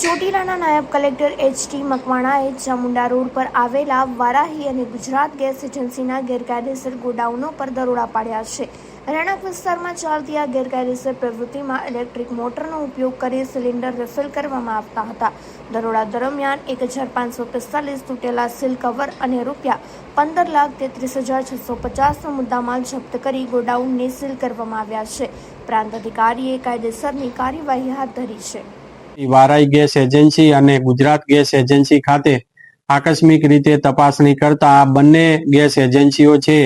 ચોટીલાના નાયબ collector એચ.ટી. મકવાણાએ Chamunda road પર આવેલા વારાહી અને ગુજરાત ગેસ એજન્સીના ગેરકાયદેસર ગોડાઉનો પર દરોડા પાડ્યા છે. રહેણાંક વિસ્તારમાં ચાલતી આ ગેરકાયદેસર પ્રવૃત્તિમાં ઇલેક્ટ્રિક મોટરનો ઉપયોગ કરી સિલિન્ડર રિફિલ કરવામાં આવતા હતા. દરોડા દરમિયાન 1545 તૂટેલા સીલ કવર અને ₹15,33,650નો મુદ્દામાલ જપ્ત કરી ગોડાઉનને સીલ કરવામાં આવ્યા છે. પ્રાંત અધિકારીએ કાયદેસરની કાર્યવાહી હાથ ધરી છે. વારાઈ ગેસ એજન્સી અને ગુજરાત ગેસ એજન્સી ખાતે આકસ્મિક રીતે તપાસણી કરતા આ બંને ગેસ એજન્સીઓ છે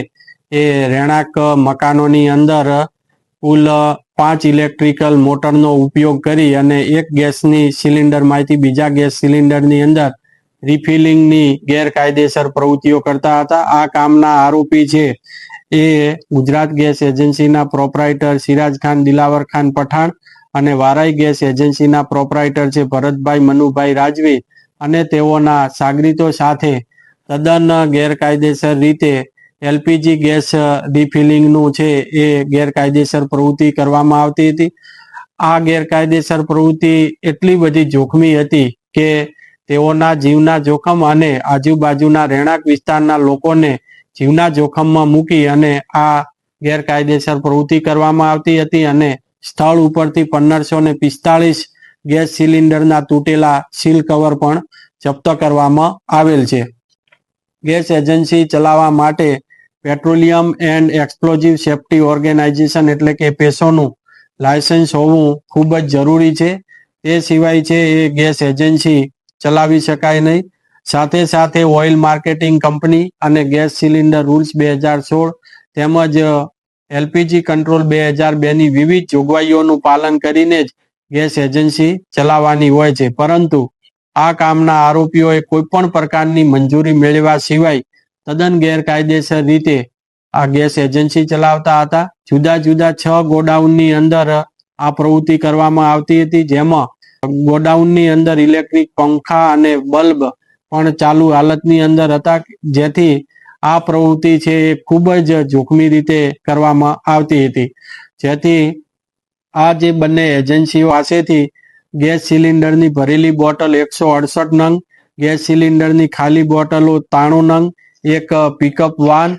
એ રહેણાંક મકાનોની અંદર કુલ 5 ઇલેક્ટ્રિકલ મોટરનો ઉપયોગ કરી અને એક ગેસની સિલિન્ડરમાંથી બીજા ગેસ સિલિન્ડરની અંદર રિફિલિંગની ગેરકાયદેસર પ્રવૃત્તિઓ કરતા હતા. આ કામના આરોપી છે એ ગુજરાત ગેસ એજન્સીના પ્રોપરાઇટર સિરાજ ખાન દિલાવર ખાન પઠાણ અને વારાઈ ગેસ એજન્સીના પ્રોપરાઇટર છે ભરતભાઈ મનુભાઈ રાજવી અને તેઓના સાગરીતો સાથે તદ્દન ગેરકાયદેસર રીતે એલપીજી ગેસ રિફિલિંગનું છે એ ગેરકાયદેસર પ્રવૃત્તિ કરવામાં આવતી હતી. આ ગેરકાયદેસર પ્રવૃત્તિ એટલી બધી જોખમી હતી કે તેઓના જીવના જોખમ અને આજુબાજુના રહેણાંક વિસ્તારના લોકોને જીવના જોખમમાં મૂકી અને આ ગેરકાયદેસર પ્રવૃત્તિ કરવામાં આવતી હતી અને સ્થળ ઉપરથી 1545 ગેસ સિલિન્ડરના તૂટેલા સીલ કવર પણ જપ્ત કરવામાં આવેલ છે. ગેસ એજન્સી ચલાવવા માટે petroleum and explosive safety organisation એટલે કે પેસોનું લાયસન્સ હોવું ખૂબ જ જરૂરી છે. તે સિવાય છે એ ગેસ એજન્સી ચલાવી શકાય નહીં. સાથે સાથે ઓઇલ માર્કેટિંગ કંપની અને ગેસ સિલિન્ડર રૂલ્સ 2016 તેમજ એલપીજી કંટ્રોલ 2002ની વિવિધ જોગવાઈઓનું પાલન કરીને જ ગેસ એજન્સી ચલાવવાની હોય છે. પરંતુ આ કામના આરોપીઓએ કોઈ પણ પ્રકારની મંજૂરી મેળવ્યા સિવાય તદ્દન ગેરકાયદેસર રીતે આ ગેસ એજન્સી ચલાવતા હતા. જુદા જુદા 6 ગોડાઉનની અંદર આ પ્રવૃત્તિ કરવામાં આવતી હતી, જેમાં ગોડાઉનની અંદર ઇલેક્ટ્રિક પંખા અને બલ્બ પણ ચાલુ હાલતની અંદર હતા, જેથી આ પ્રવૃત્તિ છે એ ખૂબ જ જોખમી રીતે કરવામાં આવતી હતી. જેથી આ જે બંને એજન્સીઓ પાસેથી ગેસ સિલિન્ડરની ભરેલી બોટલ 168 નંગ, ગેસ સિલિન્ડરની ખાલી બોટલો 93 નંગ, એક પિકઅપ વાન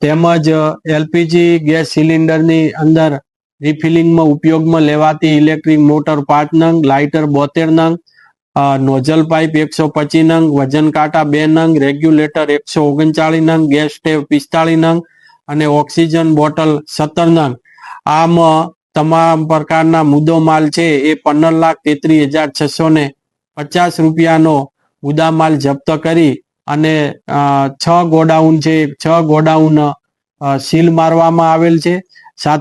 તેમજ એલપીજી ગેસ સિલિન્ડરની અંદર રિફિલિંગમાં ઉપયોગમાં લેવાતી ઇલેક્ટ્રિક મોટર 5 નંગ, લાઇટર 72 નંગ, નોઝલ પાઇપ 125 નંગ, વજન કાંટા 2 નંગ, રેગ્યુલેટર 139 નંગ, ગેસ સ્ટેવ 45 નંગ અને ઓક્સિજન બોટલ 17 નંગ. આમ તમામ પ્રકારના મુદ્દો માલ છે એ 15,33,650 રૂપિયાનો મુદ્દામાલ જપ્ત કરી અને 6 ગોડાઉન છે 6 ગોડાઉન સીલ મારવામાં આવેલ છે. સાથે